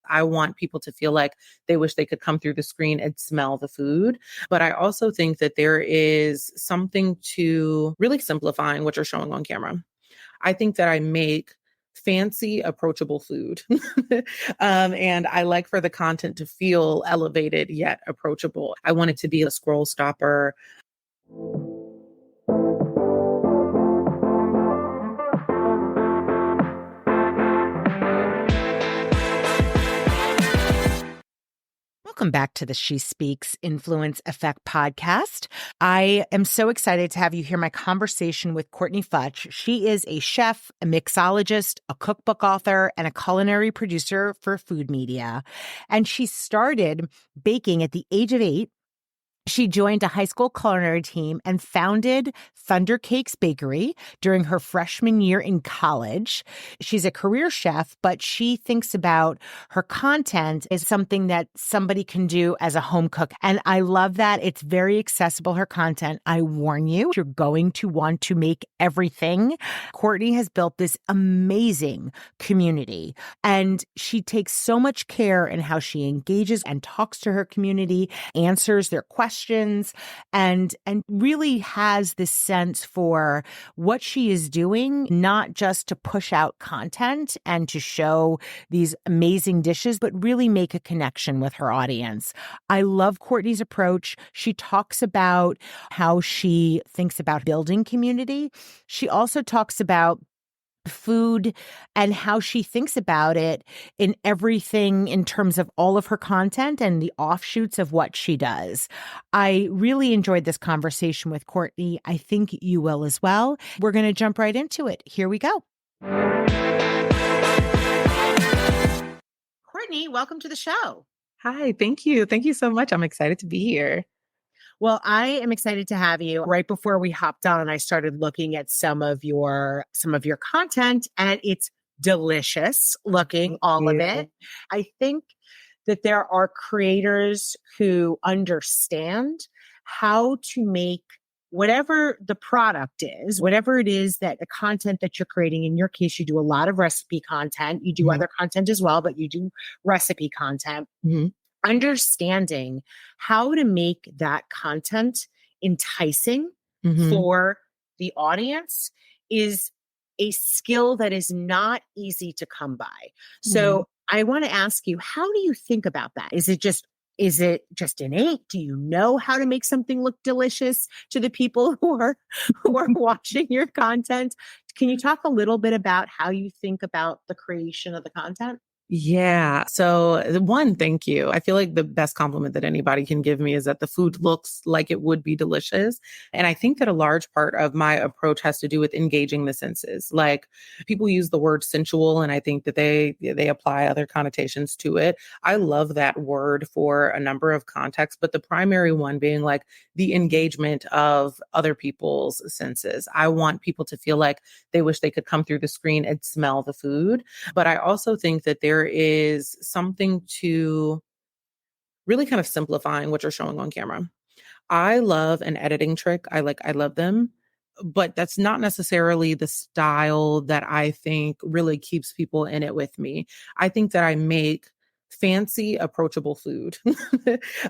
I want people to feel like they wish they could come through the screen and smell the food. But I also think that there is something to really simplifying what you're showing on camera. I think that I make fancy, approachable food. And I like for the content to feel elevated yet approachable. I want it to be a scroll stopper. Welcome back to the She Speaks Influence Effect podcast. I am so excited to have you hear my conversation with Courtnee Futch. She is a chef, a mixologist, a cookbook author, and a culinary producer for food media. And she started baking at the age of 8. She joined a high school culinary team and founded Thunder Cakes Bakery during her freshman year in college. She's a career chef, but she thinks about her content as something that somebody can do as a home cook. And I love that. It's very accessible, her content. I warn you, you're going to want to make everything. Courtnee has built this amazing community, and she takes so much care in how she engages and talks to her community, answers their questions, and really has this sense for what she is doing, not just to push out content and to show these amazing dishes, but really make a connection with her audience. I love Courtnee's approach. She talks about how she thinks about building community. She also talks about food and how she thinks about it in everything in terms of all of her content and the offshoots of what she does. I really enjoyed this conversation with Courtnee. I think you will as well. We're going to jump right into it. Here we go. Courtnee, welcome to the show. Hi, thank you. Thank you so much. I'm excited to be here. Well, I am excited to have you. Right before we hopped on, I started looking at some of your content, and it's delicious looking, all of it. I think that there are creators who understand how to make whatever the product is, whatever it is that the content that you're creating. In your case, you do a lot of recipe content. You do other content as well, but you do recipe content. Understanding how to make that content enticing for the audience is a skill that is not easy to come by. So I want to ask you, how do you think about that? Is it just innate? Do you know how to make something look delicious to the people who are watching your content? Can you talk a little bit about how you think about the creation of the content? Yeah. So one, thank you. I feel like the best compliment that anybody can give me is that the food looks like it would be delicious. And I think that a large part of my approach has to do with engaging the senses. Like, people use the word sensual, and I think that they apply other connotations to it. I love that word for a number of contexts, but the primary one being like the engagement of other people's senses. I want people to feel like they wish they could come through the screen and smell the food. But I also think that there is something to really kind of simplifying what you're showing on camera. I love an editing trick. I love them, but that's not necessarily the style that I think really keeps people in it with me. I think that I make fancy, approachable food.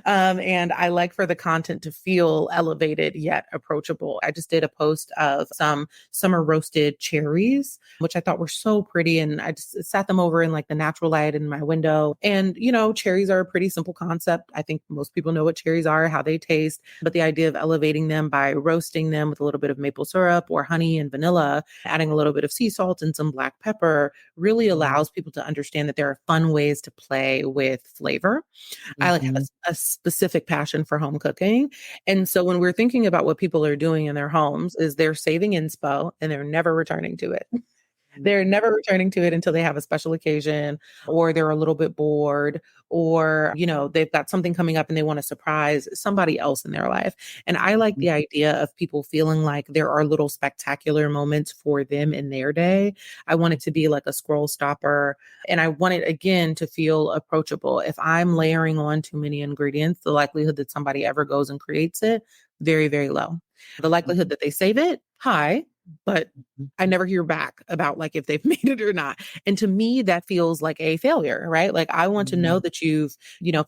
And I like for the content to feel elevated yet approachable. I just did a post of some summer roasted cherries, which I thought were so pretty. And I just sat them over in like the natural light in my window. And, cherries are a pretty simple concept. I think most people know what cherries are, how they taste, but the idea of elevating them by roasting them with a little bit of maple syrup or honey and vanilla, adding a little bit of sea salt and some black pepper, really allows people to understand that there are fun ways to play with flavor. I have a specific passion for home cooking. And so when we're thinking about what people are doing in their homes, is they're saving inspo and they're never returning to it. They're never returning to it until they have a special occasion, or they're a little bit bored, or, they've got something coming up and they want to surprise somebody else in their life. And I like the idea of people feeling like there are little spectacular moments for them in their day. I want it to be like a scroll stopper. And I want it, again, to feel approachable. If I'm layering on too many ingredients, the likelihood that somebody ever goes and creates it, very, very low. The likelihood that they save it, high. but I never hear back about like if they've made it or not. And to me, that feels like a failure, right? Like I want to know that you've,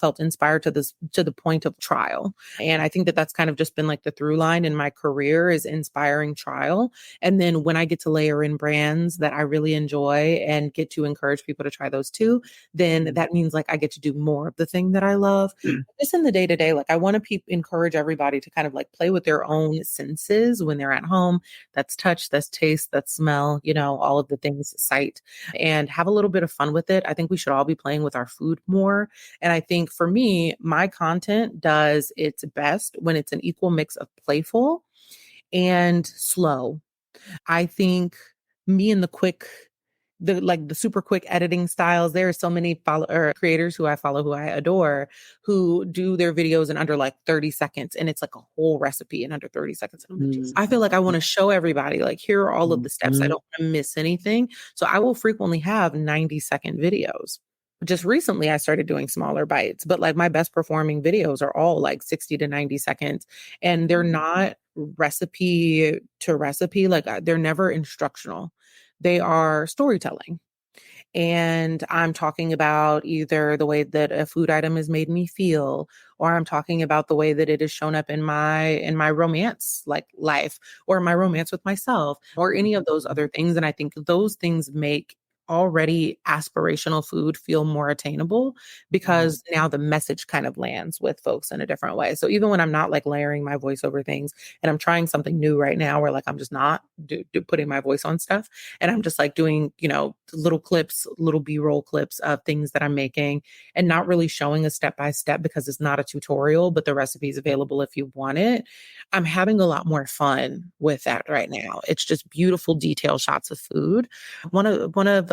felt inspired to the point of trial. And I think that that's kind of just been like the through line in my career is inspiring trial. And then when I get to layer in brands that I really enjoy and get to encourage people to try those too, then that means like I get to do more of the thing that I love. Just in the day to day, like I want to encourage everybody to kind of like play with their own senses when they're at home. That's touch, that's taste, that's smell, all of the things, sight, and have a little bit of fun with it. I think we should all be playing with our food more. And I think for me, my content does its best when it's an equal mix of playful and slow. I think me and the super quick editing styles. There are so many creators who I follow, who I adore, who do their videos in under like 30 seconds. And it's like a whole recipe in under 30 seconds. And I feel like I want to show everybody, like, here are all of the steps. I don't want to miss anything. So I will frequently have 90-second videos. Just recently, I started doing smaller bites, but like my best performing videos are all like 60 to 90 seconds. And they're not recipe to recipe. Like they're never instructional. They are storytelling. And I'm talking about either the way that a food item has made me feel, or I'm talking about the way that it has shown up in my romance like life, or my romance with myself, or any of those other things. And I think those things make already aspirational food feel more attainable because now the message kind of lands with folks in a different way. So even when I'm not like layering my voice over things and I'm trying something new right now where like I'm just not putting my voice on stuff and I'm just like doing, little clips, little B-roll clips of things that I'm making and not really showing a step by step because it's not a tutorial, but the recipe is available if you want it. I'm having a lot more fun with that right now. It's just beautiful detail shots of food. One of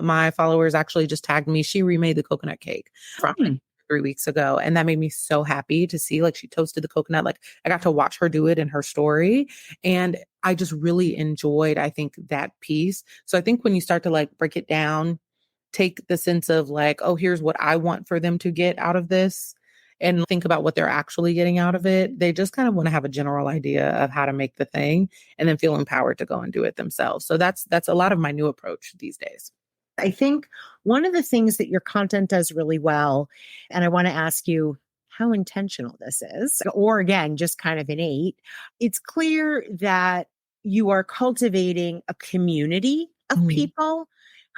my followers actually just tagged me. She remade the coconut cake from 3 weeks ago. And that made me so happy to see, like, she toasted the coconut. Like I got to watch her do it in her story. And I just really enjoyed, I think, that piece. So I think when you start to like break it down, take the sense of like, oh, here's what I want for them to get out of this and think about what they're actually getting out of it. They just kind of want to have a general idea of how to make the thing and then feel empowered to go and do it themselves. So that's a lot of my new approach these days. I think one of the things that your content does really well, and I want to ask you how intentional this is, or again, just kind of innate, it's clear that you are cultivating a community of people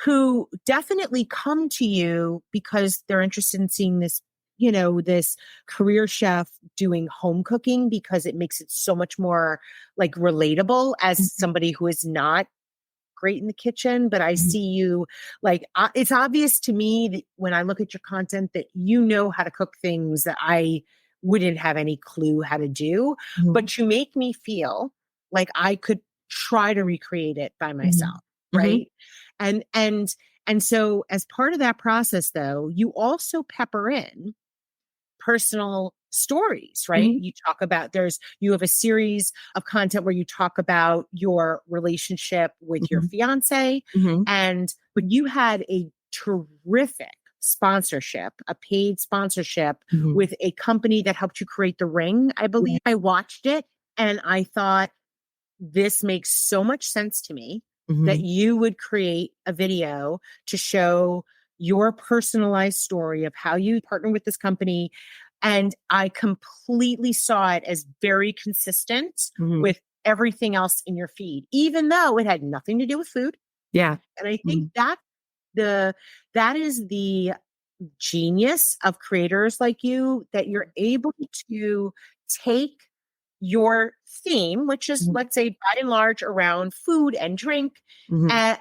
who definitely come to you because they're interested in seeing this, this career chef doing home cooking because it makes it so much more like relatable as somebody who is not great in the kitchen, but I see you like, it's obvious to me that when I look at your content that you know how to cook things that I wouldn't have any clue how to do, but you make me feel like I could try to recreate it by myself. Right. And so as part of that process though, you also pepper in personal stories, right? You talk about you have a series of content where you talk about your relationship with your fiance but you had a terrific sponsorship, a paid sponsorship with a company that helped you create the ring. I believe I watched it and I thought this makes so much sense to me that you would create a video to show your personalized story of how you partner with this company. And I completely saw it as very consistent with everything else in your feed, even though it had nothing to do with food. Yeah. And I think that is the genius of creators like you, that you're able to take your theme, which is, let's say, by and large around food and drink, and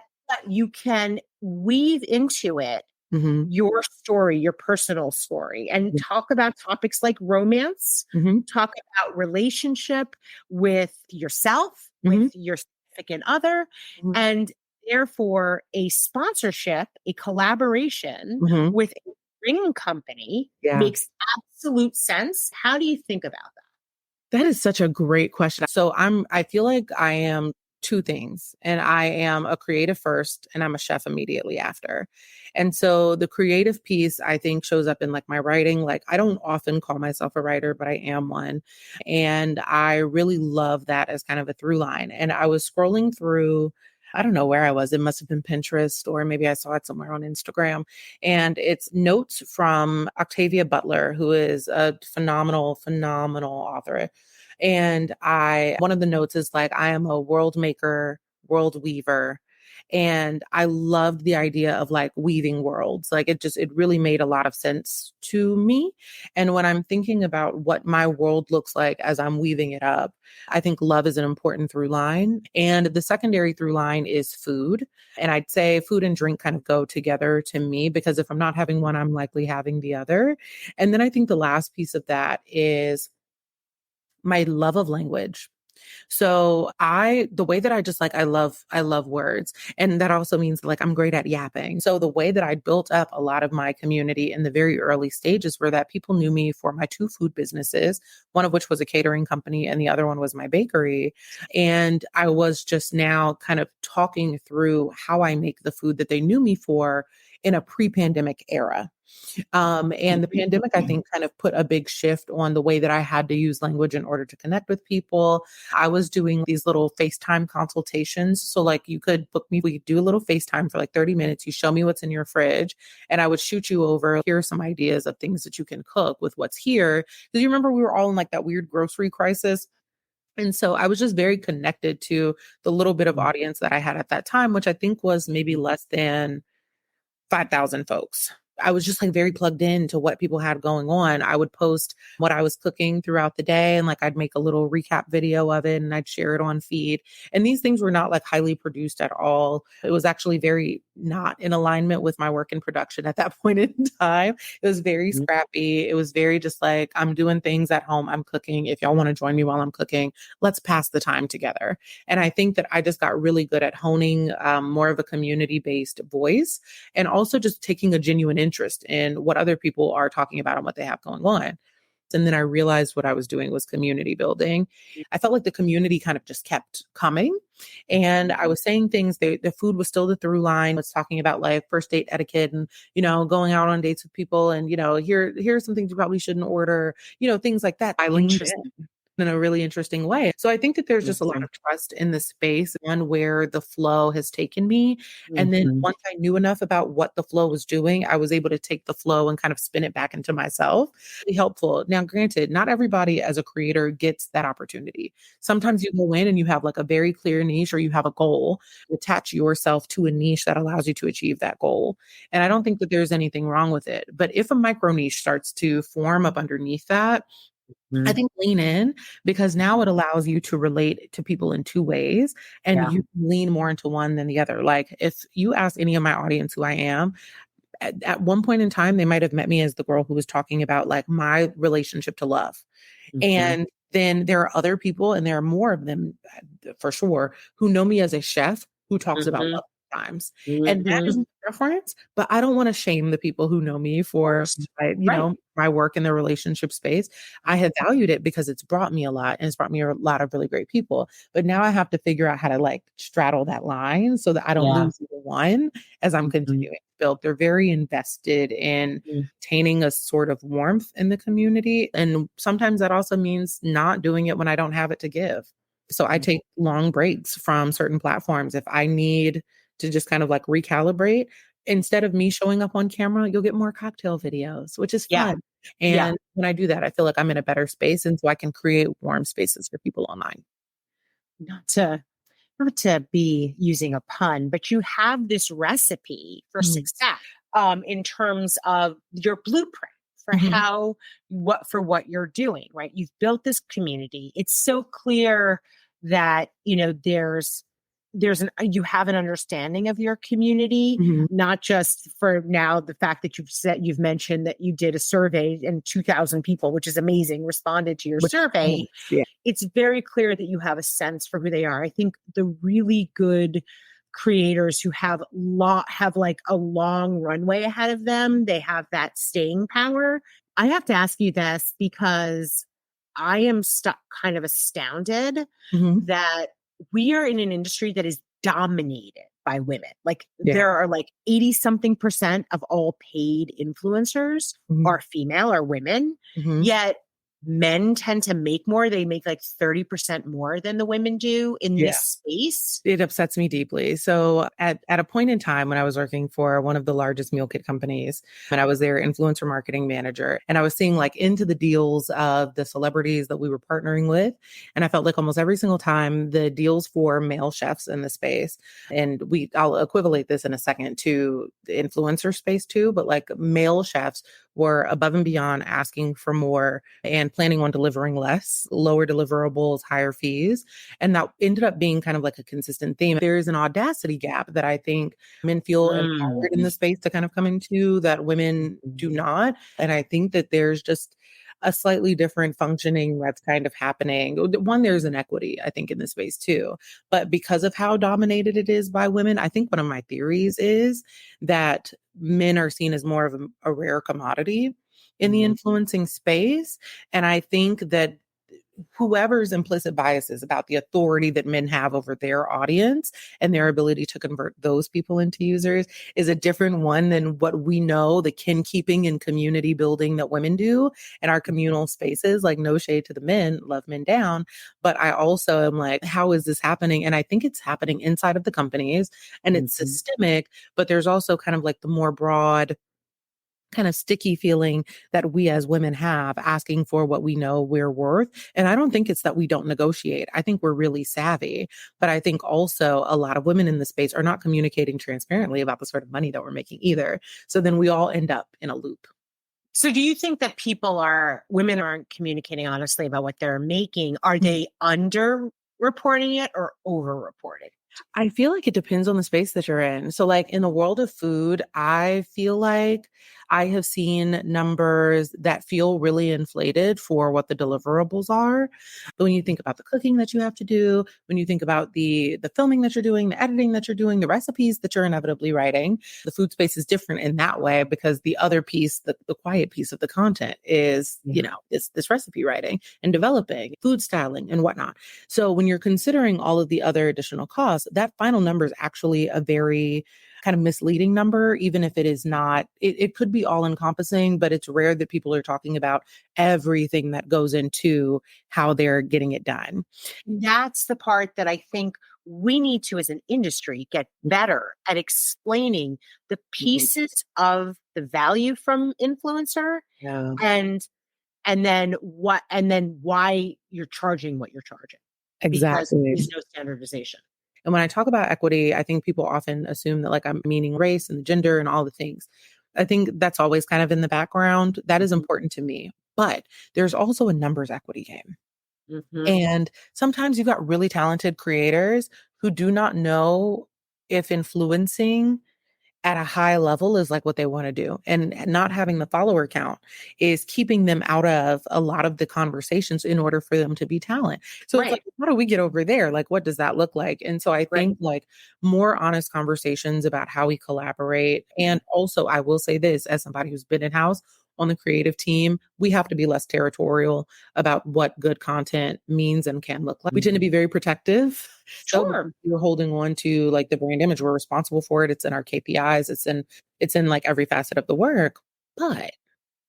you can weave into it your story, your personal story, and talk about topics like romance, talk about relationship with yourself, with your significant other, and therefore a sponsorship, a collaboration with a ring company makes absolute sense. How do you think about that? That is such a great question. So I feel like I am two things. And I am a creative first and I'm a chef immediately after. And so the creative piece, I think, shows up in like my writing. Like I don't often call myself a writer, but I am one. And I really love that as kind of a through line. And I was scrolling through, I don't know where I was. It must have been Pinterest or maybe I saw it somewhere on Instagram. And it's notes from Octavia Butler, who is a phenomenal, phenomenal author. And one of the notes is like, I am a world maker, world weaver. And I loved the idea of like weaving worlds. Like it really made a lot of sense to me. And when I'm thinking about what my world looks like as I'm weaving it up, I think love is an important through line. And the secondary through line is food. And I'd say food and drink kind of go together to me because if I'm not having one, I'm likely having the other. And then I think the last piece of that is my love of language. So the way that I just like, I love words. And that also means like I'm great at yapping. So the way that I built up a lot of my community in the very early stages were that people knew me for my two food businesses, one of which was a catering company and the other one was my bakery. And I was just now kind of talking through how I make the food that they knew me for in a pre-pandemic era. And the pandemic, I think, kind of put a big shift on the way that I had to use language in order to connect with people. I was doing these little FaceTime consultations. So like you could book me, we could do a little FaceTime for like 30 minutes. You show me what's in your fridge and I would shoot you over, here are some ideas of things that you can cook with what's here. Because you remember we were all in like that weird grocery crisis. And so I was just very connected to the little bit of audience that I had at that time, which I think was maybe less than 5,000 folks. I was just like very plugged in to what people had going on. I would post what I was cooking throughout the day and like I'd make a little recap video of it and I'd share it on feed. And these things were not like highly produced at all. It was actually very not in alignment with my work in production at that point in time. It was very scrappy. It was very just like, I'm doing things at home. I'm cooking. If y'all want to join me while I'm cooking, let's pass the time together. And I think that I just got really good at honing more of a community-based voice and also just taking a genuine interest in what other people are talking about and what they have going on. And then I realized what I was doing was community building. I felt like the community kind of just kept coming. And I was saying things, the food was still the through line. I was talking about like first date etiquette and, going out on dates with people. And, here's some things you probably shouldn't order, things like that. I leaned in a really interesting way. So I think that there's just a lot of trust in the space and where the flow has taken me. And then once I knew enough about what the flow was doing, I was able to take the flow and kind of spin it back into myself. Really helpful. Now, granted, not everybody as a creator gets that opportunity. Sometimes you go in and you have like a very clear niche or you have a goal, attach yourself to a niche that allows you to achieve that goal. And I don't think that there's anything wrong with it. But if a micro niche starts to form up underneath that, I think lean in because now it allows you to relate to people in two ways and you lean more into one than the other. Like if you ask any of my audience who I am, at one point in time, they might have met me as the girl who was talking about like my relationship to love. And then there are other people, and there are more of them for sure, who know me as a chef who talks about love times. And that is my preference, but I don't want to shame the people who know me for my work in the relationship space. I have valued it because it's brought me a lot and it's brought me a lot of really great people. But now I have to figure out how to like straddle that line so that I don't lose either one as I'm continuing to build. They're very invested in maintaining a sort of warmth in the community. And sometimes that also means not doing it when I don't have it to give. So I take long breaks from certain platforms. If I need to just kind of like recalibrate, instead of me showing up on camera, you'll get more cocktail videos, which is fun. And when I do that, I feel like I'm in a better space. And so I can create warm spaces for people online. Not to be using a pun, but you have this recipe for success in terms of your blueprint for what you're doing, right? You've built this community. It's so clear that, you have an understanding of your community, not just for now, the fact that you've mentioned that you did a survey and 2,000 people, which is amazing, responded to your survey. It's very clear that you have a sense for who they are. I think the really good creators who have like a long runway ahead of them, they have that staying power. I have to ask you this because I am kind of astounded that we are in an industry that is dominated by women. Like Yeah. there are like 80 something percent of all paid influencers Mhm. are female or women. Mhm. Yet men tend to make more. They make like 30% more than the women do in Yeah. this space. It upsets me deeply. So at a point in time when I was working for one of the largest meal kit companies, and I was their influencer marketing manager, and I was seeing like into the deals of the celebrities that we were partnering with. And I felt like almost every single time the deals for male chefs in the space, and I'll equivalate this in a second to the influencer space too, but like male chefs were above and beyond asking for more and planning on delivering less, lower deliverables, higher fees. And that ended up being kind of like a consistent theme. There is an audacity gap that I think men feel empowered in the space to kind of come into that women do not. And I think that there's just a slightly different functioning that's kind of happening. One, there's inequity, I think, in the space too. But because of how dominated it is by women, I think one of my theories is that men are seen as more of a rare commodity in the influencing space. And I think that whoever's implicit biases about the authority that men have over their audience and their ability to convert those people into users is a different one than what we know the kin keeping and community building that women do in our communal spaces. Like, no shade to the men, love men down. But I also am like, how is this happening? And I think it's happening inside of the companies and it's systemic, but there's also kind of like the more broad kind of sticky feeling that we as women have asking for what we know we're worth. And I don't think it's that we don't negotiate. I think we're really savvy, but I think also a lot of women in the space are not communicating transparently about the sort of money that we're making either. So then we all end up in a loop. So do you think that women aren't communicating honestly about what they're making? Are they under reporting it or over reporting? I feel like it depends on the space that you're in. So, like in the world of food, I feel like I have seen numbers that feel really inflated for what the deliverables are. But when you think about the cooking that you have to do, when you think about the filming that you're doing, the editing that you're doing, the recipes that you're inevitably writing, the food space is different in that way because the other piece, the quiet piece of the content is, this recipe writing and developing, food styling and whatnot. So when you're considering all of the other additional costs, that final number is actually a very kind of misleading number, even if it is not, it could be all encompassing, but it's rare that people are talking about everything that goes into how they're getting it done. That's the part that I think we need to, as an industry, get better at explaining the pieces of the value from influencer Yeah, and then why you're charging what you're charging, because exactly. there's no standardization. And when I talk about equity, I think people often assume that like I'm meaning race and gender and all the things. I think that's always kind of in the background. That is important to me. But there's also a numbers equity game. And sometimes you've got really talented creators who do not know if influencing at a high level is like what they want to do. And not having the follower count is keeping them out of a lot of the conversations in order for them to be talent. So it's like, how do we get over there? Like, what does that look like? And so I think like more honest conversations about how we collaborate. And also, I will say this as somebody who's been in house on the creative team, we have to be less territorial about what good content means and can look like. We tend to be very protective. So we're holding on to like the brand image. We're responsible for it. It's in our KPIs. It's in like every facet of the work.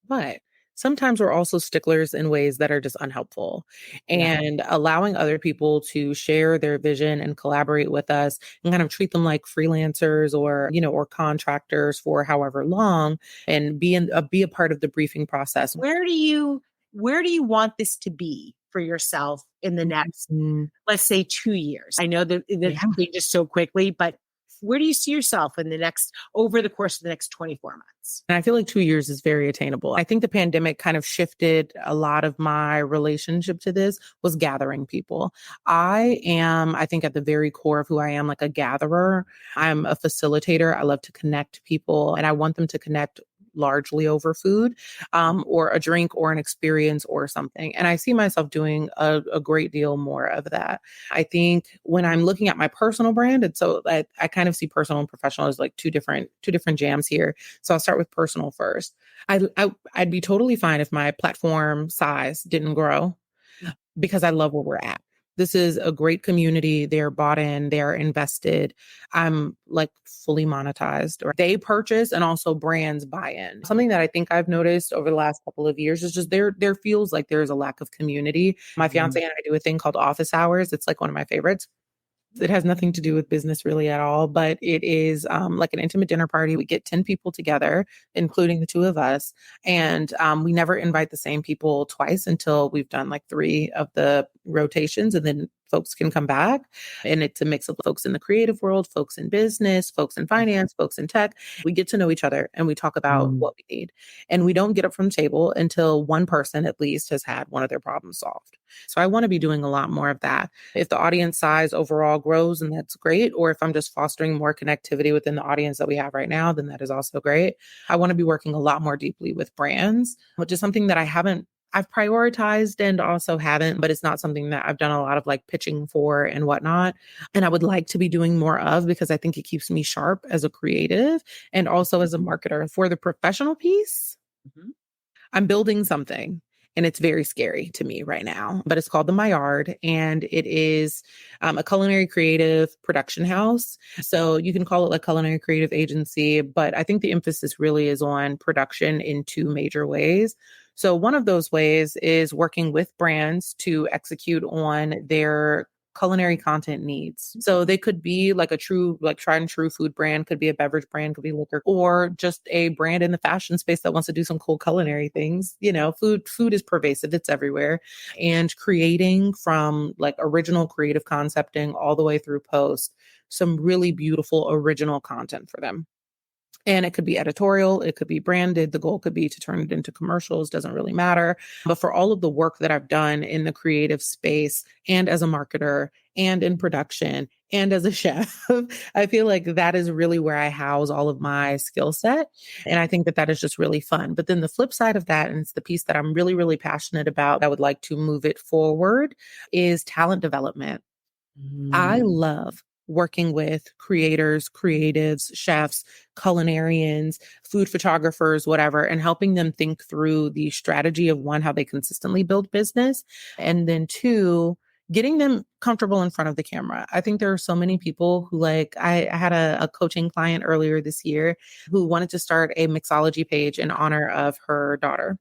But sometimes we're also sticklers in ways that are just unhelpful. And allowing other people to share their vision and collaborate with us and kind of treat them like freelancers or contractors for however long and be a part of the briefing process. Where do you want this to be for yourself in the next, let's say, 2 years? I know that changes so quickly, but where do you see yourself over the course of the next 24 months? And I feel like 2 years is very attainable. I think the pandemic kind of shifted a lot of my relationship to this was gathering people. I think at the very core of who I am, like a gatherer. I'm a facilitator. I love to connect people and I want them to connect largely over food, or a drink or an experience or something. And I see myself doing a great deal more of that. I think when I'm looking at my personal brand, and so I kind of see personal and professional as like two different jams here. So I'll start with personal first. I'd be totally fine if my platform size didn't grow because I love where we're at. This is a great community. They're bought in, they're invested. I'm like fully monetized, or they purchase and also brands buy in. Something that I think I've noticed over the last couple of years is just there feels like there's a lack of community. My fiance and I do a thing called office hours. It's like one of my favorites. It has nothing to do with business really at all, but it is like an intimate dinner party. We get 10 people together, including the two of us. And we never invite the same people twice until we've done like 3 of the rotations. And then folks can come back. And it's a mix of folks in the creative world, folks in business, folks in finance, folks in tech. We get to know each other and we talk about what we need. And we don't get up from the table until one person at least has had one of their problems solved. So I want to be doing a lot more of that. If the audience size overall grows, and that's great, or if I'm just fostering more connectivity within the audience that we have right now, then that is also great. I want to be working a lot more deeply with brands, which is something that I've prioritized and also haven't, but it's not something that I've done a lot of like pitching for and whatnot. And I would like to be doing more of, because I think it keeps me sharp as a creative and also as a marketer. For the professional piece, I'm building something. And it's very scary to me right now, but it's called the Maillard, and it is a culinary creative production house. So you can call it like culinary creative agency, but I think the emphasis really is on production in 2 major ways. So one of those ways is working with brands to execute on their culinary content needs. So they could be like a true, like tried and true food brand, could be a beverage brand, could be liquor, or just a brand in the fashion space that wants to do some cool culinary things. You know, food is pervasive. It's everywhere. And creating from like original creative concepting all the way through post, some really beautiful original content for them. And it could be editorial, it could be branded. The goal could be to turn it into commercials, doesn't really matter. But for all of the work that I've done in the creative space and as a marketer and in production and as a chef, I feel like that is really where I house all of my skill set. And I think that that is just really fun. But then the flip side of that, and it's the piece that I'm really, really passionate about, I would like to move it forward, is talent development. I love working with creators, creatives, chefs, culinarians, food photographers, whatever, and helping them think through the strategy of 1, how they consistently build business, and then 2, getting them comfortable in front of the camera. I think there are so many people who I had a coaching client earlier this year who wanted to start a mixology page in honor of her daughter.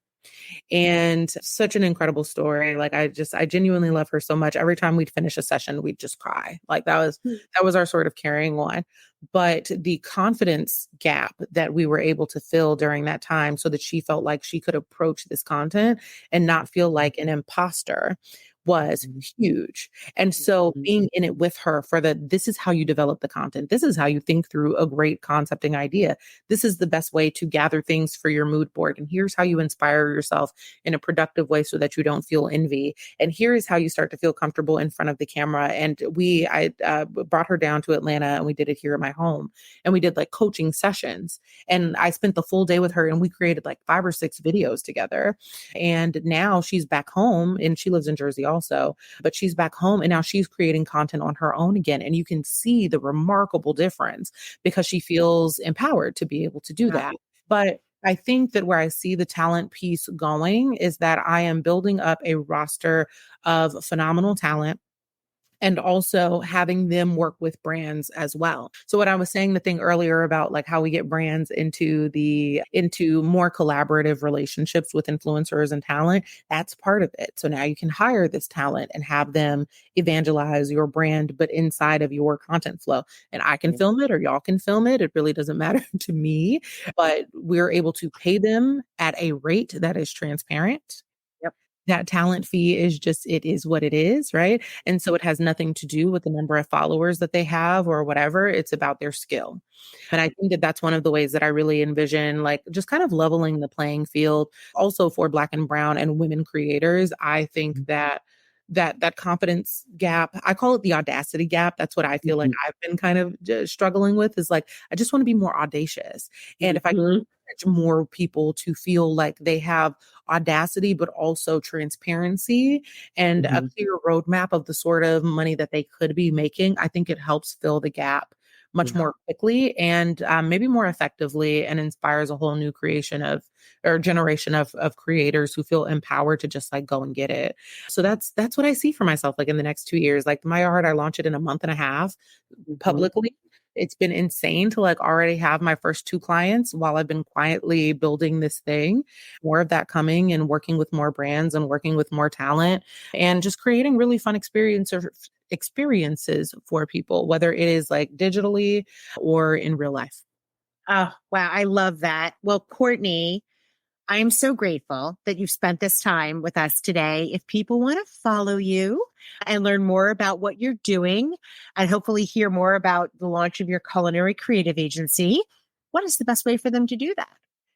And such an incredible story. Like I genuinely love her so much. Every time we'd finish a session, we'd just cry. Like that was our sort of carrying one. But the confidence gap that we were able to fill during that time so that she felt like she could approach this content and not feel like an imposter was huge. And so being in it with her for this is how you develop the content. This is how you think through a great concepting idea. This is the best way to gather things for your mood board. And here's how you inspire yourself in a productive way so that you don't feel envy. And here is how you start to feel comfortable in front of the camera. And I brought her down to Atlanta and we did it here at my home. And we did like coaching sessions. And I spent the full day with her and we created like 5 or 6 videos together. And now she's back home and she lives in Jersey also, but she's back home and now she's creating content on her own again. And you can see the remarkable difference because she feels empowered to be able to do that. But I think that where I see the talent piece going is that I am building up a roster of phenomenal talent and also having them work with brands as well. So what I was saying, the thing earlier about like how we get brands into more collaborative relationships with influencers and talent, that's part of it. So now you can hire this talent and have them evangelize your brand, but inside of your content flow. And I can film it or y'all can film it. It really doesn't matter to me, but we're able to pay them at a rate that is transparent. That talent fee is just, it is what it is, right? And so it has nothing to do with the number of followers that they have or whatever. It's about their skill. And I think that that's one of the ways that I really envision, like just kind of leveling the playing field also for Black and brown and women creators. I think that confidence gap, I call it the audacity gap. That's what I feel like I've been kind of struggling with, is like, I just want to be more audacious. And if I can encourage more people to feel like they have audacity, but also transparency and a clear roadmap of the sort of money that they could be making, I think it helps fill the gap much more quickly and maybe more effectively, and inspires a whole new creation of or generation of creators who feel empowered to just like go and get it. So that's what I see for myself like in the next 2 years. Like Maillard, I launched it in a month and a half publicly. It's been insane to like already have my first 2 clients while I've been quietly building this thing. More of that coming, and working with more brands and working with more talent and just creating really fun experiences for people, whether it is like digitally or in real life. Oh, wow. I love that. Well, Courtney, I am so grateful that you've spent this time with us today. If people want to follow you and learn more about what you're doing and hopefully hear more about the launch of your culinary creative agency, what is the best way for them to do that?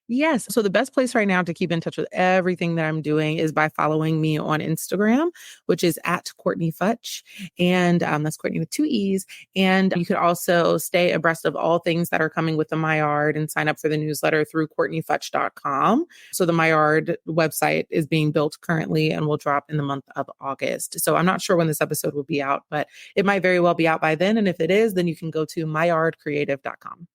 Yes. So the best place right now to keep in touch with everything that I'm doing is by following me on Instagram, which is at Courtney Futch. And that's Courtney with 2 E's. And you could also stay abreast of all things that are coming with the Maillard and sign up for the newsletter through CourtneeFutch.com. So the Maillard website is being built currently and will drop in the month of August. So I'm not sure when this episode will be out, but it might very well be out by then. And if it is, then you can go to MaillardCreative.com.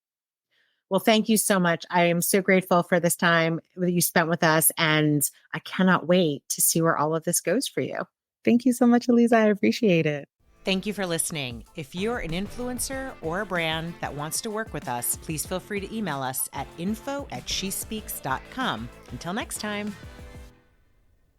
Well, thank you so much. I am so grateful for this time that you spent with us, and I cannot wait to see where all of this goes for you. Thank you so much, Aliza. I appreciate it. Thank you for listening. If you're an influencer or a brand that wants to work with us, please feel free to email us at info@shespeaks.com. Until next time.